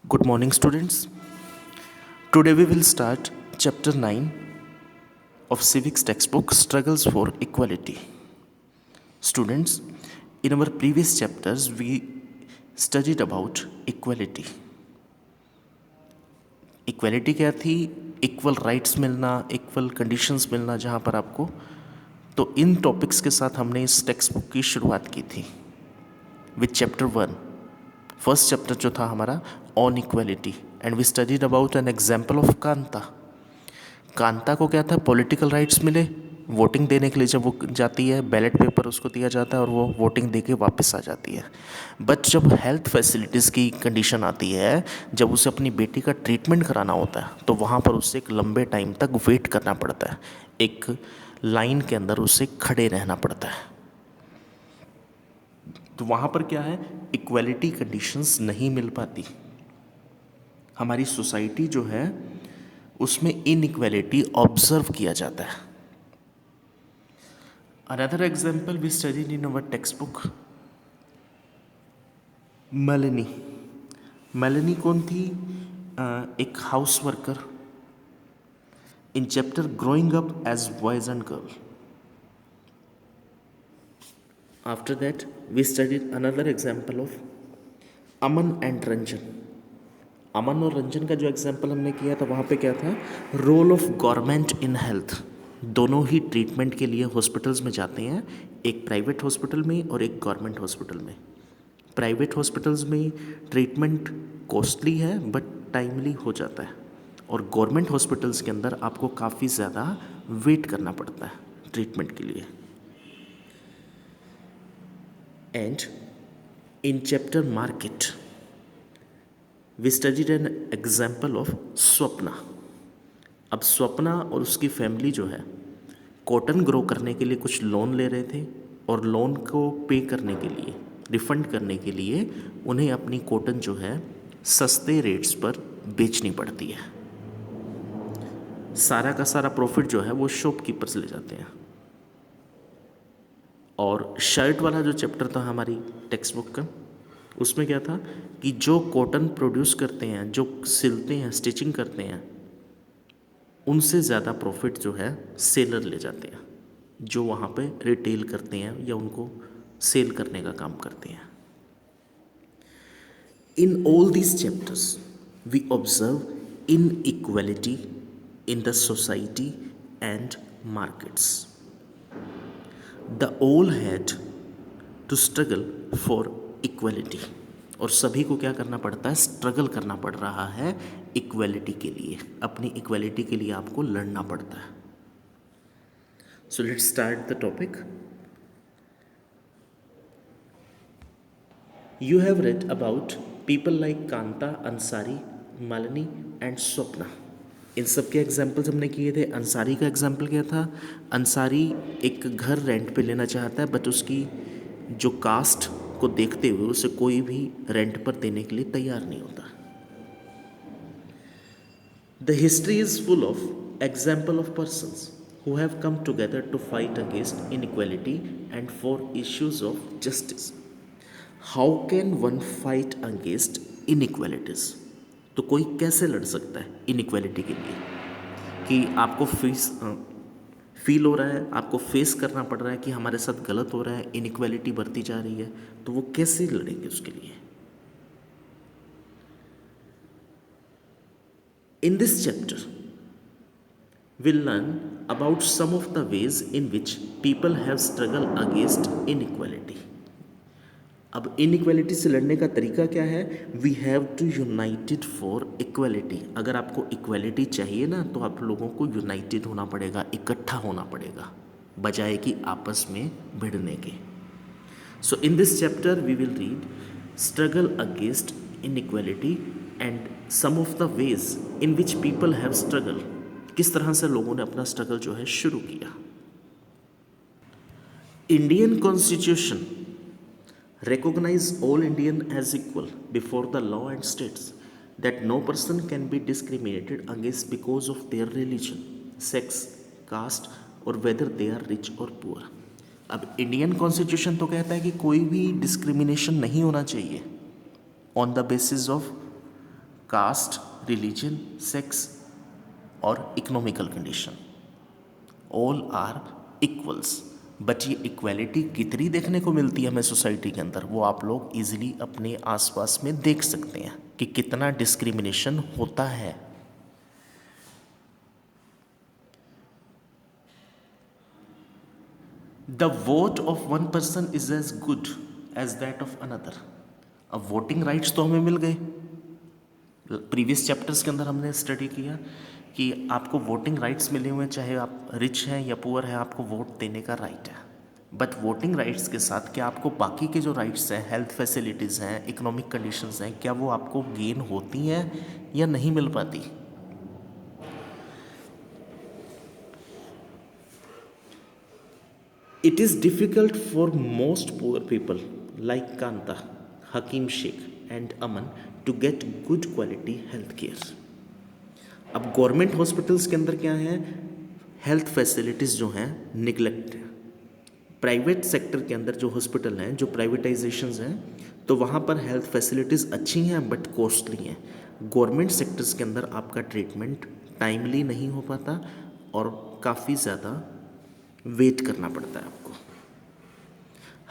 Good morning, students. Today we will start chapter 9 of civics textbook Struggles for Equality. Students, in our previous chapters we studied about equality. Equality क्या थी? Equal rights मिलना, equal conditions मिलना जहाँ पर आपको, तो इन topics के साथ हमने इस टेक्स्ट बुक की शुरुआत की थी विथ चैप्टर 1. फर्स्ट चैप्टर जो था हमारा on equality, and we studied about an example of Kanta. Kanta को क्या था? पॉलिटिकल राइट्स मिले. वोटिंग देने के लिए जब वो जाती है, बैलेट पेपर उसको दिया जाता है और वो वोटिंग दे के वापस आ जाती है. बट जब हेल्थ फैसिलिटीज़ की कंडीशन आती है, जब उसे अपनी बेटी का ट्रीटमेंट कराना होता है, तो वहाँ पर उसे एक लंबे टाइम तक वेट करना पड़ता है. एक लाइन के अंदर उसे खड़े रहना पड़ता है. तो वहाँ पर क्या है? इक्वलिटी कंडीशंस नहीं मिल पाती. हमारी सोसाइटी जो है उसमें इनइक्वालिटी ऑब्जर्व किया जाता है. Another example we studied in our text book, Melanie. Melanie कौन थी? एक house worker in chapter growing up as boys and girl. After that we studied another example of Aman and Ranjan. Aman और रंजन का जो एग्जाम्पल हमने किया था, वहाँ पे क्या था? Role of government in health. दोनों ही ट्रीटमेंट के लिए हॉस्पिटल्स में जाते हैं, एक प्राइवेट हॉस्पिटल में और एक गवर्नमेंट हॉस्पिटल में. प्राइवेट हॉस्पिटल्स में ट्रीटमेंट कॉस्टली है बट टाइमली हो जाता है, और गवर्नमेंट हॉस्पिटल्स के अंदर आपको काफ़ी ज़्यादा वेट करना पड़ता है ट्रीटमेंट के लिए. And in chapter market we studied an example of Swapna. अब स्वप्ना और उसकी फैमिली जो है, कॉटन ग्रो करने के लिए कुछ लोन ले रहे थे, और लोन को पे करने के लिए, रिफंड करने के लिए उन्हें अपनी कॉटन जो है सस्ते रेट्स पर बेचनी पड़ती है. सारा का सारा प्रॉफिट जो है वो शॉपकीपर्स ले जाते हैं. और शर्ट वाला जो चैप्टर था हमारी टेक्स्ट बुक का, उसमें क्या था कि जो कॉटन प्रोड्यूस करते हैं, जो सिलते हैं, स्टिचिंग करते हैं, उनसे ज़्यादा प्रॉफिट जो है सेलर ले जाते हैं, जो वहाँ पे रिटेल करते हैं या उनको सेल करने का काम करते हैं. In all these chapters we observe inequality in the society and markets. The all had to struggle for equality. और सभी को क्या करना पड़ता है? स्ट्रगल करना पड़ रहा है इक्वलिटी के लिए. अपनी इक्वलिटी के लिए आपको लड़ना पड़ता है. So let's start the topic. You have read about people like Kanta, Ansari, Malini and Swapna. इन सब के एग्जाम्पल्स हमने किए थे. अंसारी का एग्जाम्पल क्या था? अंसारी एक घर रेंट पे लेना चाहता है, बट उसकी जो कास्ट को देखते हुए उसे कोई भी रेंट पर देने के लिए तैयार नहीं होता. The history is full of example of persons who have come together to fight against inequality and for issues of justice. How can one fight against inequalities? तो कोई कैसे लड़ सकता है इनइक्वालिटी के लिए? कि आपको फील हो रहा है, आपको फेस करना पड़ रहा है कि हमारे साथ गलत हो रहा है, इनइक्वालिटी बढ़ती जा रही है, तो वो कैसे लड़ेंगे उसके लिए? इन this chapter we'll learn about some of the ways in which people have struggled against inequality. अब इनइक्वालिटी से लड़ने का तरीका क्या है? We have to united for equality. अगर आपको इक्वालिटी चाहिए ना, तो आप लोगों को यूनाइटेड होना पड़ेगा, इकट्ठा होना पड़ेगा, बजाय कि आपस में भिड़ने के. So in this chapter we will read struggle against inequality and some of the ways in which people have struggle. किस तरह से लोगों ने अपना स्ट्रगल जो है शुरू किया. Indian constitution recognize all Indian as equal before the law and states that no person can be discriminated against because of their religion, sex, caste or whether they are rich or poor. अब Indian constitution तो कहता है कि कोई भी discrimination नहीं होना चाहिए on the basis of caste, religion, sex और economical condition, all are equals. But ये इक्वालिटी कितनी देखने को मिलती है हमें सोसाइटी के अंदर, वो आप लोग इजीली अपने आसपास में देख सकते हैं कि कितना डिस्क्रिमिनेशन होता है। The vote of one person is as good as that of another. अब वोटिंग राइट्स तो हमें मिल गए, प्रीवियस चैप्टर्स के अंदर हमने स्टडी किया कि आपको वोटिंग राइट्स मिले हुए हैं, चाहे आप रिच हैं या पुअर हैं, आपको वोट देने का राइट है। बट वोटिंग राइट्स के साथ क्या आपको बाकी के जो राइट्स हैं, हेल्थ फैसिलिटीज़ हैं, इकोनॉमिक कंडीशंस हैं, क्या वो आपको गेन होती हैं या नहीं मिल पाती? It is difficult for most poor people like Kanta, Hakim Sheikh and Aman to get good quality health care. अब गवर्नमेंट हॉस्पिटल्स के अंदर क्या है, हेल्थ फैसिलिटीज़ जो हैं निगलेक्ट है। प्राइवेट सेक्टर के अंदर जो हॉस्पिटल हैं, जो प्राइवेटाइजेशंस हैं, तो वहाँ पर हेल्थ फैसिलिटीज़ अच्छी हैं बट कॉस्टली हैं। गवर्नमेंट सेक्टर्स के अंदर आपका ट्रीटमेंट टाइमली नहीं हो पाता और काफ़ी ज़्यादा वेट करना पड़ता है आपको।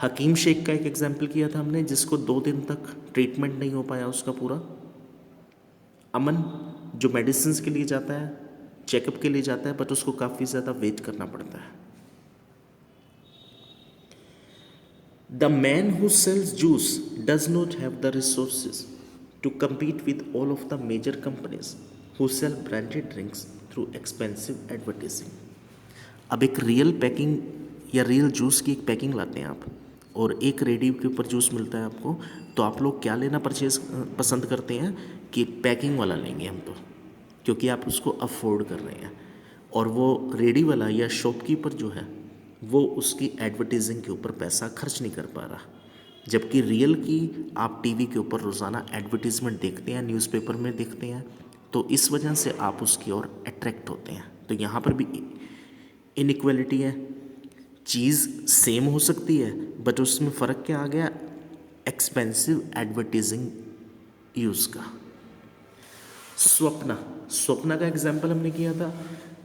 हकीम शेख का एक एग्जाम्पल किया था हमने, जिसको 2 दिन तक ट्रीटमेंट नहीं हो पाया उसका पूरा। अमन जो मेडिसिन के लिए जाता है, चेकअप के लिए जाता है, बट उसको काफ़ी ज़्यादा वेट करना पड़ता है। The man who sells juice does not have the resources to compete with all of the major companies who sell branded drinks through expensive advertising. अब एक रियल पैकिंग या रियल जूस की एक पैकिंग लाते हैं आप, और एक रेडी के ऊपर जूस मिलता है आपको, तो आप लोग क्या लेना पसंद करते हैं कि पैकिंग वाला लेंगे हम तो, क्योंकि आप उसको अफोर्ड कर रहे हैं। और वो रेडी वाला या शॉपकीपर जो है वो उसकी एडवर्टाइजिंग के ऊपर पैसा खर्च नहीं कर पा रहा, जबकि रियल की आप टीवी के ऊपर रोज़ाना एडवर्टीज़मेंट देखते हैं, न्यूज़पेपर में देखते हैं, तो इस वजह से आप उसकी ओर अट्रैक्ट होते हैं। तो यहाँ पर भी इनइक्वालिटी है, चीज़ सेम हो सकती है बट उसमें फ़र्क क्या आ गया, एक्सपेंसिव एडवर्टीजिंग यूज़ का। स्वप्ना का एग्जाम्पल हमने किया था,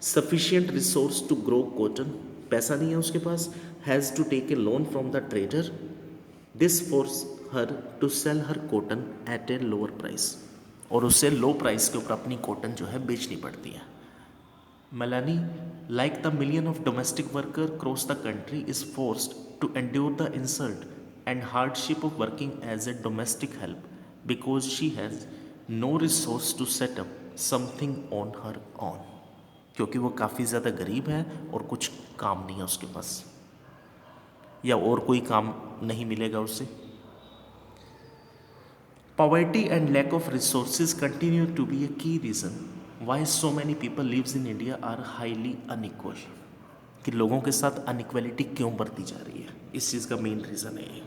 sufficient resource to grow cotton, पैसा नहीं है उसके पास, has to take a loan from the trader, this force her to sell her cotton at a lower price, और उससे लो प्राइस के ऊपर अपनी कॉटन जो है बेचनी पड़ती है। Melanie, like the million of domestic workers across the country, is forced to endure the insult and hardship of working as a domestic help because she has no resource to set up something on her own. क्योंकि वो काफ़ी ज़्यादा गरीब है और कुछ काम नहीं है उसके पास, या और कोई काम नहीं मिलेगा उससे। Poverty and lack of resources continue to be a key reason why so many people lives in India are highly unequal. कि लोगों के साथ अनइक्वलिटी क्यों बढ़ती जा रही है, इस चीज़ का मेन रीज़न है ये।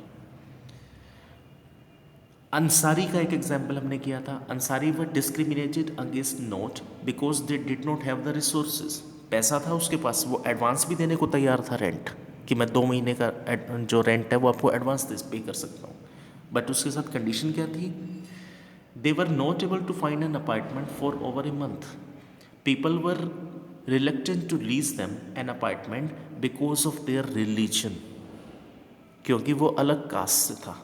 अंसारी का एक एग्जाम्पल हमने किया था, Ansari were discriminated against not because they did not have the resources. पैसा था उसके पास, वो एडवांस भी देने को तैयार था रेंट, कि मैं 2 महीने का जो रेंट है वो आपको एडवांस पे कर सकता हूँ, बट उसके साथ कंडीशन क्या थी, they were not able to find an apartment for over a month. People were reluctant to lease them an apartment because of their religion, क्योंकि वो अलग कास्ट से था।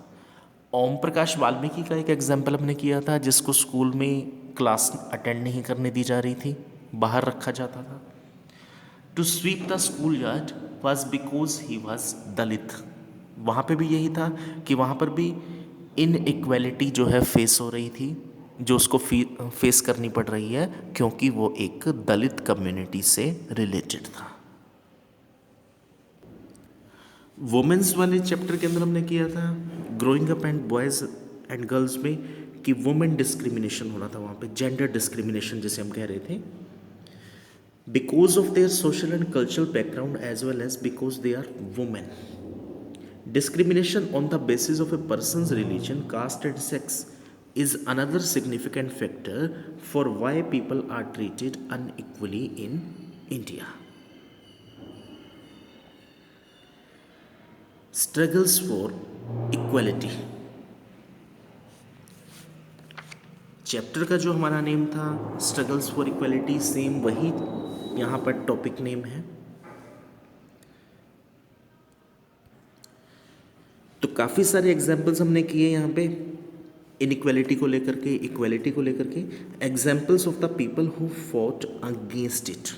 ओम प्रकाश वाल्मीकि का एक एग्जाम्पल हमने किया था, जिसको स्कूल में क्लास अटेंड नहीं करने दी जा रही थी, बाहर रखा जाता था। To sweep the school yard was because he was Dalit. वहाँ पे भी यही था कि वहाँ पर भी इनइक्वालिटी जो है फेस हो रही थी, जो उसको फेस करनी पड़ रही है, क्योंकि वो एक दलित कम्युनिटी से रिलेटेड था। वुमेन्स वाले चैप्टर के अंदर हमने किया था growing up and boys and girls में, कि वुमेन डिस्क्रिमिनेशन होना था वहाँ पे, जेंडर डिस्क्रिमिनेशन जिसे हम कह रहे थे, because of their social and cultural background as well as because they are women. Discrimination on the basis of a person's religion, caste and sex is another significant factor for why people are treated unequally in India. Struggles for equality. Chapter का जो हमारा name था struggles for equality, same वही यहाँ पर topic name है। तो काफ़ी सारे एग्जाम्पल्स हमने किए यहाँ पे इनइक्वालिटी को लेकर के, इक्वालिटी को लेकर के, examples of the people who fought against it,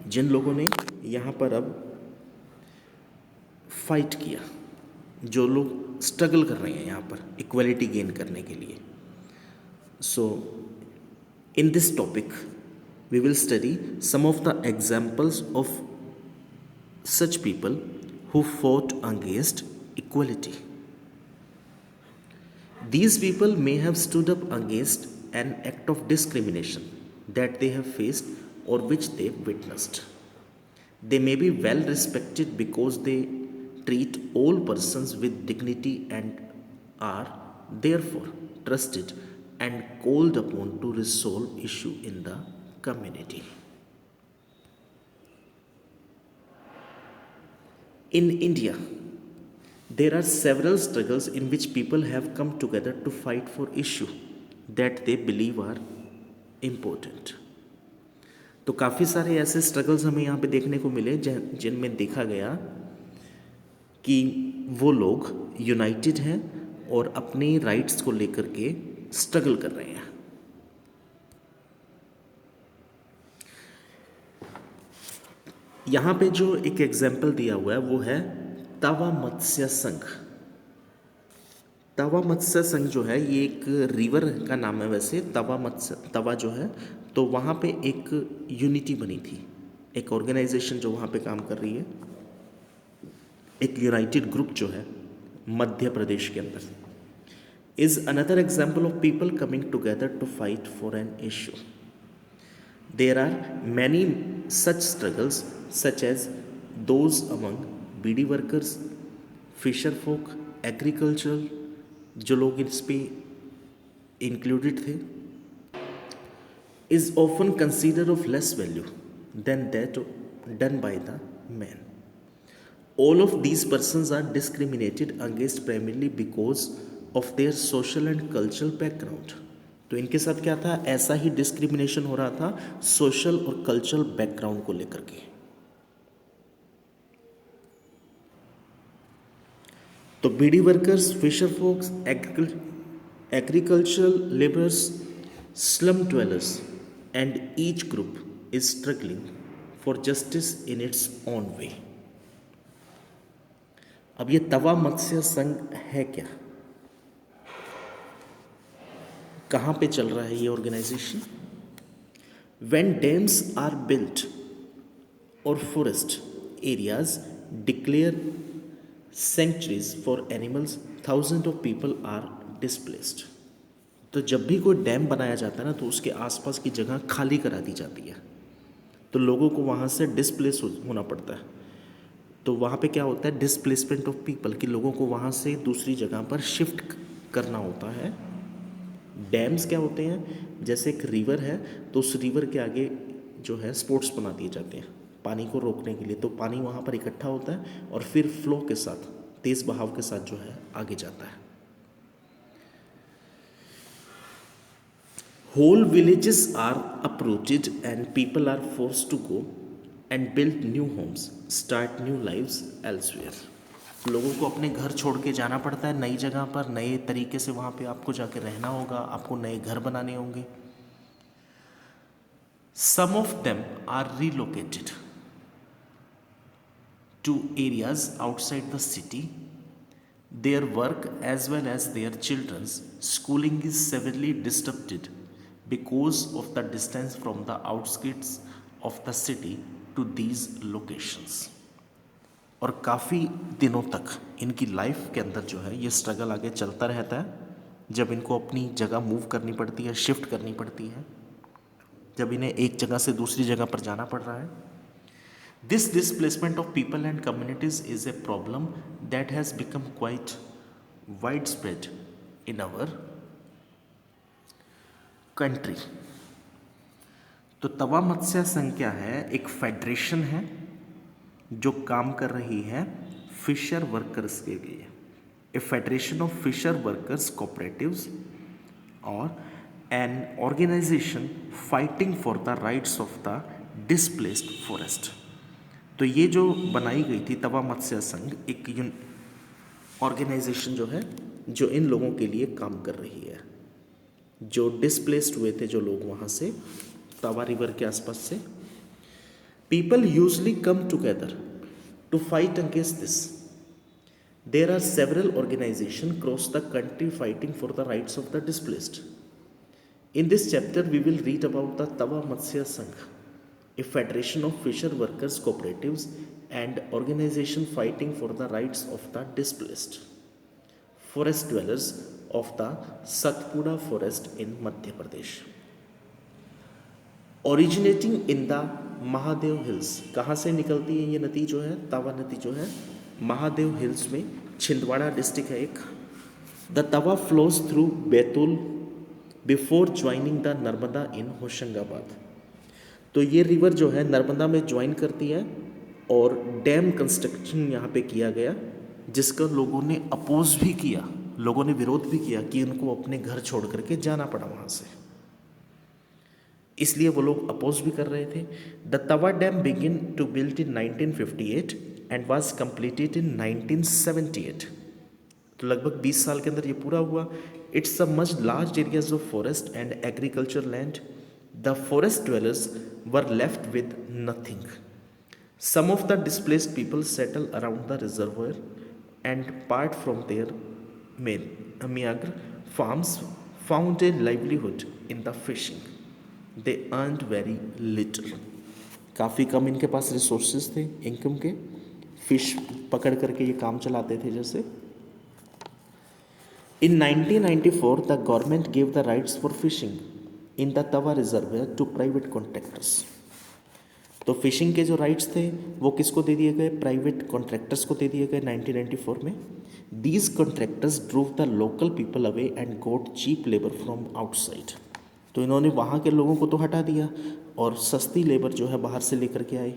जिन लोगों ने यहाँ पर अब फाइट किया, जो लोग स्ट्रगल कर रहे हैं यहाँ पर इक्वालिटी गेन करने के लिए। So in this topic we will study some of the examples of such people who fought against equality. These people may have stood up against an act of discrimination that they have faced or which they witnessed. They may be well respected because they treat all persons with dignity and are therefore trusted and called upon to resolve issue in the community. In India, there are several struggles in which people have come together to fight for issues that they believe are important. तो काफ़ी सारे ऐसे struggles हमें यहाँ पे देखने को मिले जिनमें देखा गया कि वो लोग यूनाइटेड हैं और अपने राइट्स को लेकर के स्ट्रगल कर रहे हैं। यहाँ पे जो एक एग्जाम्पल दिया हुआ है वो है तवा मत्स्य संघ। तवा मत्स्य संघ जो है ये एक रिवर का नाम है वैसे, तवा जो है, तो वहाँ पे एक यूनिटी बनी थी, एक ऑर्गेनाइजेशन जो वहाँ पे काम कर रही है, एक यूनाइटेड ग्रुप जो है मध्य प्रदेश के अंदर, is another example of people coming together to fight for an issue. There are many such struggles such as those among beedi workers, fisher folk, agricultural, जो लोग इस पे included थे, is often considered of less value than that done by the men. All of these persons are discriminated against primarily because of their social and cultural background. तो इनके साथ क्या था, ऐसा ही डिस्क्रिमिनेशन हो रहा था सोशल और कल्चरल बैकग्राउंड को लेकर के। तो beedi workers, fisher folks, agricultural labourers, slum dwellers and each group is struggling for justice in its own way. अब ये तवा मत्स्य संघ है क्या, कहाँ पे चल रहा है ये organisation? When dams are built or forest areas declare sanctuaries for animals, thousands of people are displaced. तो जब भी कोई डैम बनाया जाता है ना तो उसके आसपास की जगह खाली करा दी जाती है, तो लोगों को वहाँ से डिस्प्लेस होना पड़ता है। तो वहाँ पे क्या होता है, डिस्प्लेसमेंट ऑफ पीपल, कि लोगों को वहाँ से दूसरी जगह पर शिफ्ट करना होता है। डैम्स क्या होते हैं, जैसे एक रिवर है तो उस रिवर के आगे जो है स्पोर्ट्स बना दिए जाते हैं पानी को रोकने के लिए, तो पानी वहाँ पर इकट्ठा होता है और फिर फ्लो के साथ, तेज़ बहाव के साथ जो है आगे जाता है। Whole villages are uprooted and people are forced to go and build new homes, start new lives elsewhere. लोगों को अपने घर छोड़ के जाना पड़ता है नई जगह पर, नए तरीके से वहाँ पे आपको जाके रहना होगा, आपको नए घर बनाने होंगे। Some of them are relocated to areas outside the city. Their work as well as their children's schooling is severely disturbed because of the distance from the outskirts of the city to these locations. और काफ़ी दिनों तक इनकी life के अंदर जो है ये स्ट्रगल आगे चलता रहता है, जब इनको अपनी जगह मूव करनी पड़ती है, शिफ्ट करनी पड़ती है, जब इन्हें एक जगह से दूसरी जगह पर जाना पड़ रहा है। This displacement of people and communities is a problem that has become quite wide spread in our country. तो तवा मत्स्य संघ क्या है, एक फेडरेशन है जो काम कर रही है फिशर वर्कर्स के लिए, a federation of fisher workers cooperatives और an organisation fighting for the rights of the displaced forest. तो ये जो बनाई गई थी तवा मत्स्य संघ, एक ऑर्गेनाइजेशन जो है जो इन लोगों के लिए काम कर रही है, जो डिस्प्लेस्ड हुए थे जो लोग वहाँ से तवा रिवर के आसपास से। People usually come together to fight against this. There are several organisation cross the country fighting for the rights of the displaced. In this chapter, we will read about the Tava Matsya Sangh, a federation of fisher workers cooperatives and organization fighting for the rights of the displaced forest dwellers of the Satpura forest in Madhya Pradesh. Originating in the Mahadev Hills, कहाँ से निकलती है ये नदी जो है, तवा नदी जो है महादेव हिल्स में, छिंदवाड़ा डिस्ट्रिक्ट है एक। The Tawa flows through Betul before joining the Narmada in Hoshangabad. तो ये रिवर जो है नर्मदा में ज्वाइन करती है और डैम कंस्ट्रक्शन यहाँ पे किया गया, जिसका लोगों ने अपोज भी किया, लोगों ने विरोध भी किया कि उनको अपने घर छोड़ करके जाना पड़ा वहाँ से, इसलिए वो लोग अपोज भी कर रहे थे। The Tawa dam begin to build in 1958 and was completed in 1978। तो लगभग 20 साल के अंदर ये पूरा हुआ। It's a much large areas of forest and agriculture land. The forest dwellers were left with nothing. Some of the displaced people settle around the reservoir and part from there meagre farms found a livelihood in the fishing. They earned very little. काफ़ी कम इनके पास resources थे income के, fish पकड़ करके ये काम चलाते थे जैसे। In 1994, the government gave the rights for fishing in the Tava Reservoir to private contractors. तो फिशिंग के जो राइट्स थे वो किसको दे दिए गए? प्राइवेट कॉन्ट्रैक्टर्स को दे दिए गए 1994 में। These contractors drove the local people away and got cheap labour from outside. तो इन्होंने वहाँ के लोगों को तो हटा दिया और सस्ती लेबर जो है बाहर से लेकर के आए,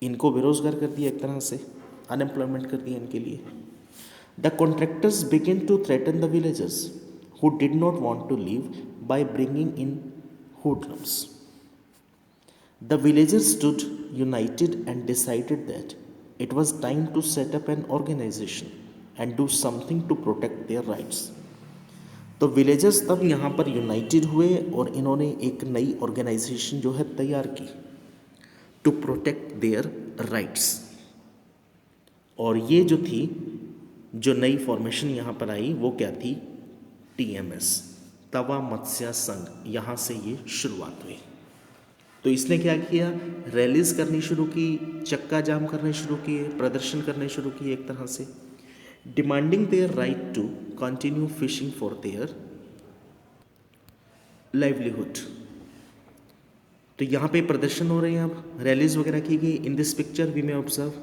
इनको बेरोजगार कर दिया, एक तरह से अनएम्प्लॉयमेंट कर दिया इनके लिए। The contractors began to threaten the villagers who did not want to leave by bringing in hoodlums. The villagers stood united and decided that it was time to set up an organization and do something to protect their rights. तो villagers तब यहाँ पर United हुए और इन्होंने एक नई organisation जो है तैयार की टू प्रोटेक्ट देयर राइट्स। और ये जो थी, जो नई फॉर्मेशन यहाँ पर आई वो क्या थी? TMS, तवा मत्स्य संघ। यहाँ से ये शुरुआत हुई। तो इसने क्या किया? रैलीज करनी शुरू की, चक्का जाम करने शुरू किए, प्रदर्शन करने शुरू किए एक तरह से, demanding their right to continue fishing for their livelihood. तो यहाँ पे प्रदर्शन हो रहे हैं, अब रैलीज वगैरह की गई। In this picture we may observe,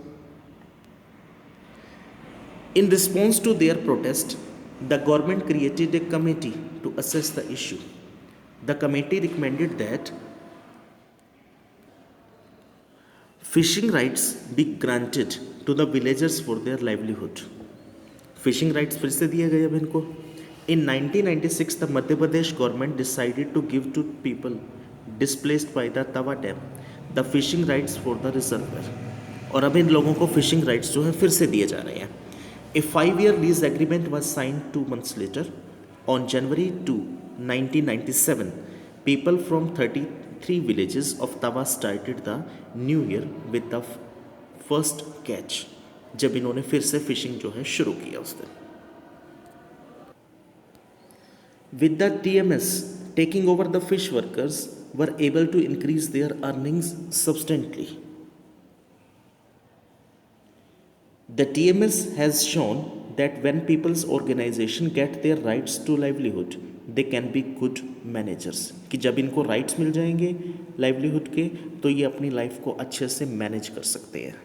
in response to their protest, the government created a committee to assess the issue. The committee recommended that fishing rights be granted to the villagers for their livelihood. Fishing rights फिर से दिए गए अब इनको। In 1996, the Madhya Pradesh government decided to give to people displaced by the Tava Dam the fishing rights for the reservoir. और अब इन लोगों को फिशिंग राइट्स जो है फिर से दिए जा रहे हैं। A 5-year lease agreement was signed 2 months later. On January 2, 1997, people from 33 villages of Tava started the new year with the first catch, जब इन्होंने फिर से फिशिंग जो है शुरू किया उस दिन। With the TMS taking over, the fish workers were able to increase their earnings substantially. The TMS has shown that when people's organization get their rights to livelihood, they can be good managers. कि जब इनको rights मिल जाएंगे livelihood के तो ये अपनी life को अच्छे से मैनेज कर सकते हैं।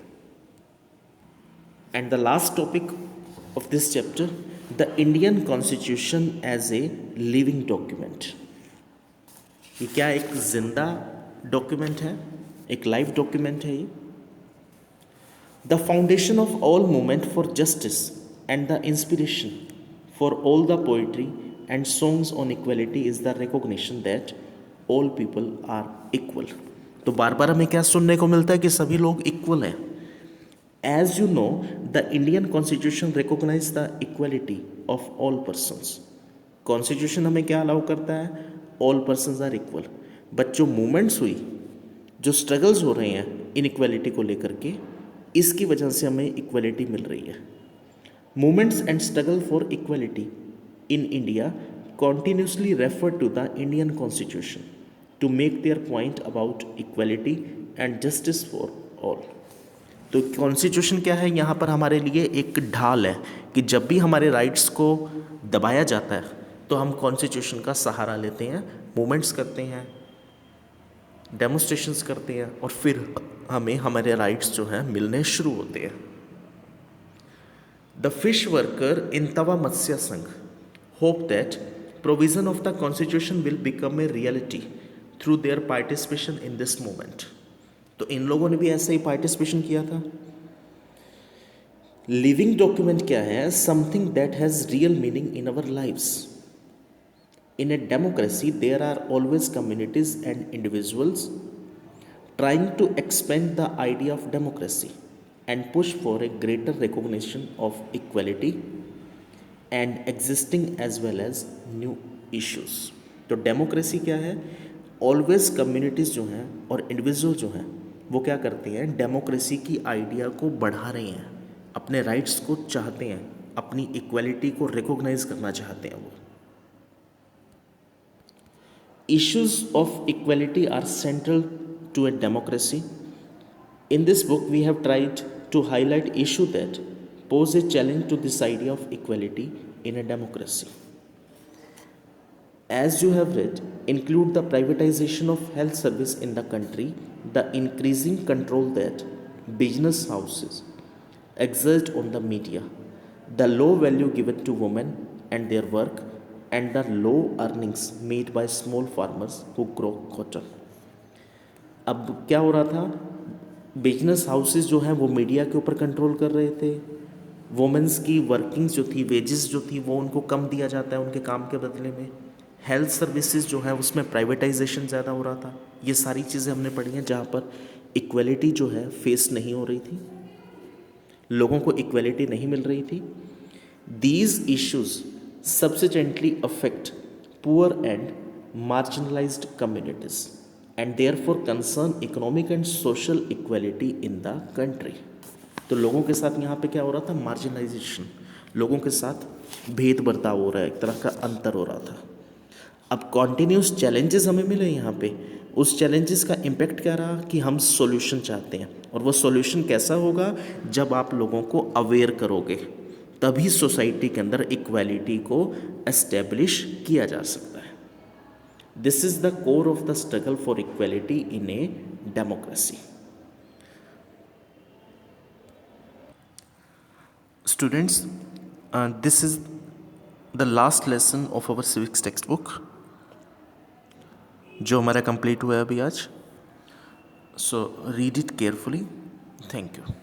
And the last topic of this chapter, the Indian constitution as a living document. ये क्या एक जिंदा डॉक्यूमेंट है, एक लाइव डॉक्यूमेंट है ये। The foundation of all movement for justice and the inspiration for all the poetry, and songs on equality is the recognition that all people are equal. तो बार बार हमें क्या सुनने को मिलता है कि सभी लोग इक्वल हैं. As you know, the Indian Constitution recognize the equality of all persons. Constitution हमें क्या अलाउ करता है? All persons are equal. But जो मूवमेंट्स हुई, जो स्ट्रगल्स हो रहे हैं इनइक्वालिटी को लेकर के, इसकी वजह से हमें इक्वालिटी मिल रही है. Movements and struggle for equality in India continuously refer to the Indian Constitution to make their point about equality and justice for all. तो कॉन्स्टिट्यूशन क्या है? यहाँ पर हमारे लिए एक ढाल है कि जब भी हमारे राइट्स को दबाया जाता है तो हम कॉन्स्टिट्यूशन का सहारा लेते हैं, मूवमेंट्स करते हैं, डेमोन्स्ट्रेशंस करते हैं और फिर हमें हमारे राइट्स जो हैं मिलने शुरू होते हैं. द फिश वर्कर इन तवा मत्स्य संघ hope that provision of the constitution will become a reality through their participation in this movement. तो इन लोगों ने भी ऐसे ही पार्टिसिपेशन किया था. लिविंग डॉक्यूमेंट क्या है? Something that has real meaning in our lives. In a democracy, there are always communities and individuals trying to expand the idea of democracy and push for a greater recognition of equality and existing as well as new issues. तो democracy क्या है? Always communities जो हैं और individual जो हैं वो क्या करते हैं? डेमोक्रेसी की आइडिया को बढ़ा रहे हैं, अपने राइट्स को चाहते हैं, अपनी इक्वालिटी को रिकॉग्नाइज करना चाहते हैं. वो issues of equality are central to a democracy. In this book, we have tried to highlight issues that pose a challenge to this idea of equality in a democracy. As you have read, include the privatization of health service in the country, the increasing control that business houses exert on the media, the low value given to women and their work, and the low earnings made by small farmers who grow cotton. अब क्या हो रहा था? Business houses जो हैं वो media के ऊपर कंट्रोल कर रहे थे. वुमेंस की वर्किंग्स जो थी, वेजेस जो थी, वो उनको कम दिया जाता है उनके काम के बदले में. हेल्थ सर्विसेज जो है उसमें प्राइवेटाइजेशन ज़्यादा हो रहा था. ये सारी चीज़ें हमने पढ़ी हैं जहाँ पर इक्वलिटी जो है फेस नहीं हो रही थी, लोगों को इक्वलिटी नहीं मिल रही थी. These issues subsequently affect poor and marginalized communities and therefore concern economic and social equality in the country. तो लोगों के साथ यहाँ पे क्या हो रहा था? मार्जिनलाइजेशन, लोगों के साथ भेद बर्ताव हो रहा है, एक तरह का अंतर हो रहा था. अब कॉन्टीन्यूस चैलेंजेस हमें मिले यहाँ पे. उस चैलेंजेस का इम्पैक्ट क्या रहा कि हम सॉल्यूशन चाहते हैं, और वो सॉल्यूशन कैसा होगा? जब आप लोगों को अवेयर करोगे तभी सोसाइटी के अंदर इक्वालिटी को एस्टेब्लिश किया जा सकता है. This is the core of the struggle for equality in a democracy. Students, this is the last lesson of our civics textbook जो हमारा कंप्लीट हुआ है अभी आज. So read it carefully. Thank you.